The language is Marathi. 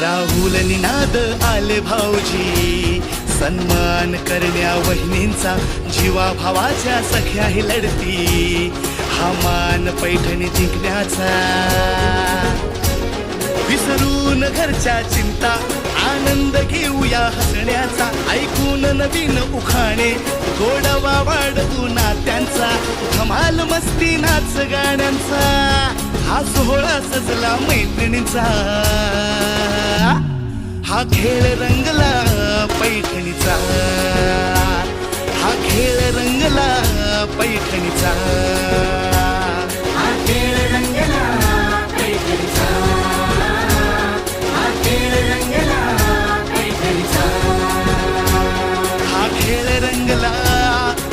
राहुल निनाद आले भाऊजी, सन्मान करण्या वहिनींचा, जीवा भावाच्या सख्या ही लढती, हा मान पैठणी जिंकण्याचा. विसरून घरच्या चिंता, आनंद घेऊया हसण्याचा, ऐकून नवीन उखाणे, गोडवा वाढवू नात्यांचा, धमाल मस्ती नाच गाण्यांचा, हा सोहळा सजला मैत्रिणींचा, हा खेळ रंगला पैठणीचा, हा खेळ रंगला पैठणीचा, हा खेळ रंगला